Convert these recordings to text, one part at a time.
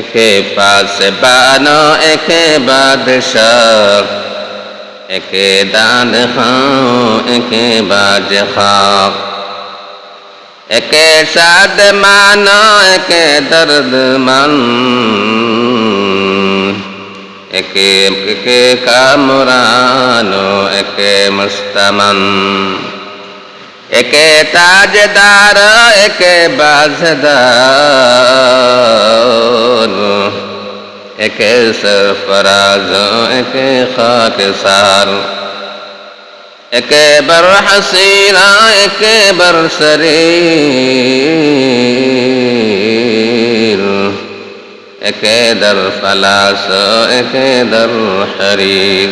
একে পাসবানো একে বাদশাহ, একে দান খাও একে বাজ খাও, একে শাদ মানো একে দর্দ মান, একে একে কামরানো একে মুস্তামান, একে তাজদার একে বাজদার, একে सरफराज একে खाकसार, একে बर हसीना একে बर शरीर, একে दर फलास একে दर हरीर,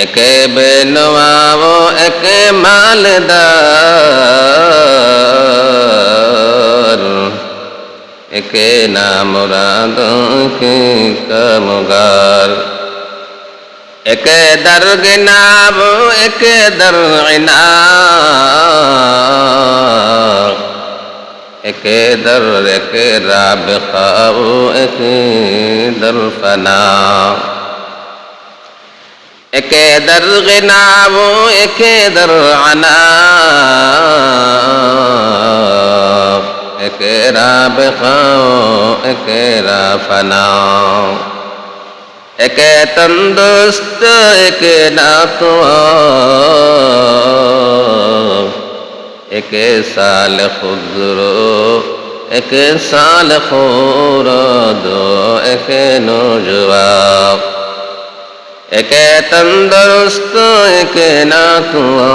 একে বেনওয়াও একে মালদার, একে নামুরাদ একে কামগার, একে দরগনাব একে দরইনাব, একে দর একে রাবখাও একে দরফনা, একে দরগনাব একে দরআনা, একে রাবখাও একে রাফনা, একে তন্দুরুস্ত একে নাতওয়া, একে সালেহ খুদরো একে সালেহ খুরদ, একে নজওয়া, একে তন্দুরুস্ত একে নাতওয়া,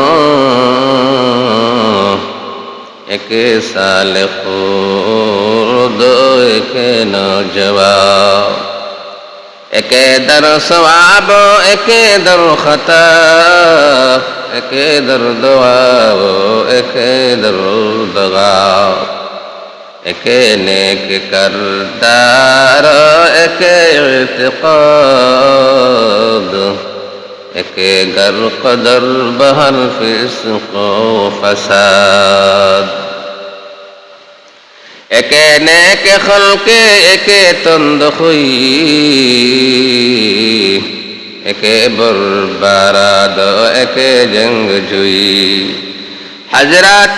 একে সালেহ খুরদ একে নজওয়া, একে দর সওয়াব একে দর খতা, একে দর দুআ একে দর দগা, একে নেক করদার একে ইতিকাদ, একে গর কদর বহর ফিসক ও ফসাদ, একে নেক খলকে একে তন্দ খুই, একে বরবারাদ একে জঙ্গ জুই। হযরত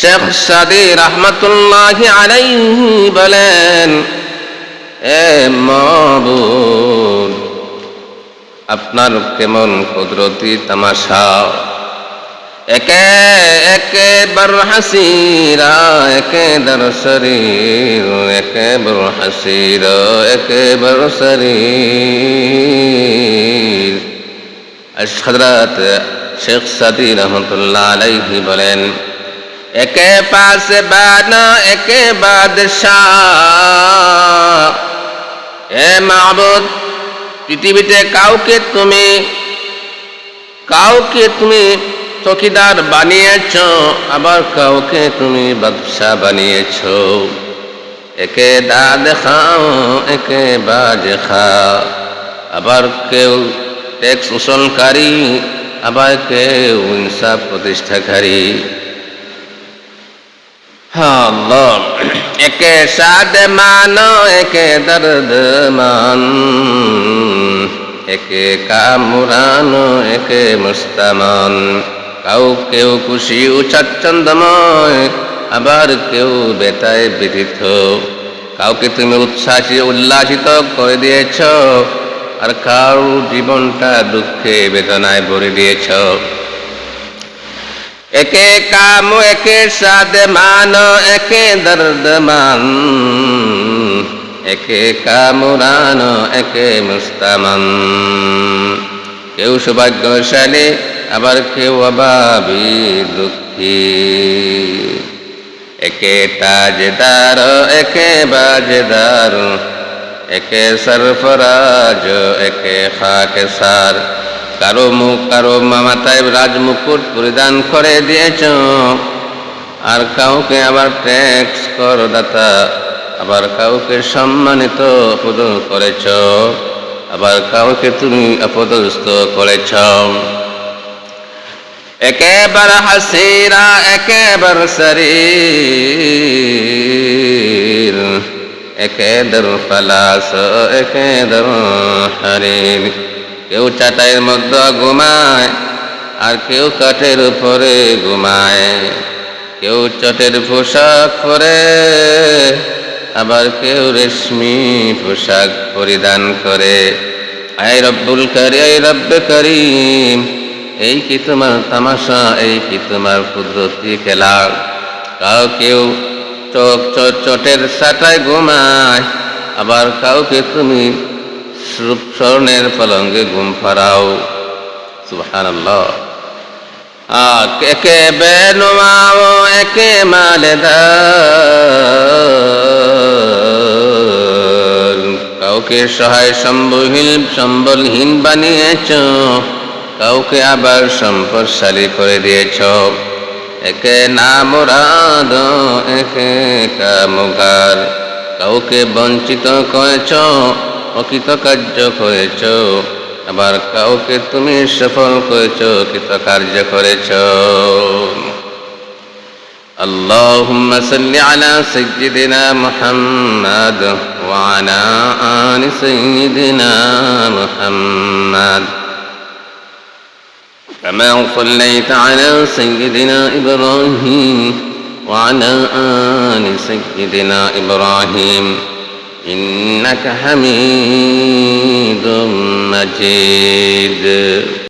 শেখ সাদী রহমতুল্লাহি আলাইহি বলেন, এ মাবুদ আপনার কেমন কুদরতি তামাশা, একে একে बर हसीरा एके दर शरीर, एके बर हसीरा एके बर शरीर। हज़रत शेख सादी रहमतुल्लाह अलैहि बोलेन, एके पासबाना एके बादशाह, ए माबुद পৃথিবীতে কাউকে তুমি চৌকিদার বানিয়েছ, আবার কাউকে তুমি বাদশা বানিয়েছ, একে দাদ খাও একে বাজ খাও, আবার কেউ ট্যাক্স উসুলকারী আবার কেউ ইনসাফ প্রতিষ্ঠাকারী। আল্লাহ একে শাদ মানো একে দর্দ মান, একে কামরানো একে মুস্তামান, কেউ খুশি ও স্বাচ্ছন্দ্যময় আবার কেউ বেতায় ব্যথিত, কাউকে তুমি উল্লাসিত করে দিয়েছ, আর কারো জীবনটা দুঃখে বেদনায় ভরে দিয়েছ। একে কাম একে শাদ মানো একে দর্দ মান, একে কামরানো একে মুস্তামান, কেউ সৌভাগ্যশালী আবার কেউ অভাবী দুঃখী, একে তাজদার একে বাজদার, একে সরফরাজ একে খাকসার, কারো মাথায় রাজমুকুট পরিধান করে দিয়েছ, আর কাউকে আবার ট্যাক্স করদাতা, আবার কাউকে সম্মানিত পদ করেছ, আবার কাউকে তুমি অপদস্থ করেছ। একেবার হাসিরা একেবার শরীর, একে দর ফালাস একে দর হারির। কেউ চাটাইয়ের মধ্যে ঘুমায় আর কেউ কাঠের উপরে ঘুমায়, কেউ চটের পোশাক পরে আবার কেউ রেশমি পোশাক পরিধান করে। আয় রব্বুল কারীম, আয় রব্বে করিম, এই কি তোমার তামাশা, এই কি তোমার কুদরতি খেলা? কেউ চটের চাটায় ঘুমায়, আবার কাউকে তুমি স্বর্ণের পলঙ্গে ঘুম পাড়াও। সুবহানাল্লাহ। একে বেনুমাও একে মালেদার, কাউকে সহায় সম্বলহীন বানিয়েছ, কাউকে আবার সম্পদশালী করে দিয়েছ। একে নামুরাদ একে কামুকার, কাউকে বঞ্চিত করেছ, অকৃতকার্য করেছ, আবার কাউকে তুমি সফল করেছ, কৃতকার্য করেছ। আল্লাহুম্মা সাল্লি আলা সাইয়্যিদিনা মুহাম্মাদ ওয়া আলা আলি সাইয়্যিদিনা মুহাম্মাদ কামা সাল্লাইতা আলা সাইয়্যিদিনা ইব্রাহিম ওয়া আলা আলি সাইয়্যিদিনা ইব্রাহিম ইন্নাকা হামিদুম মাজিদ।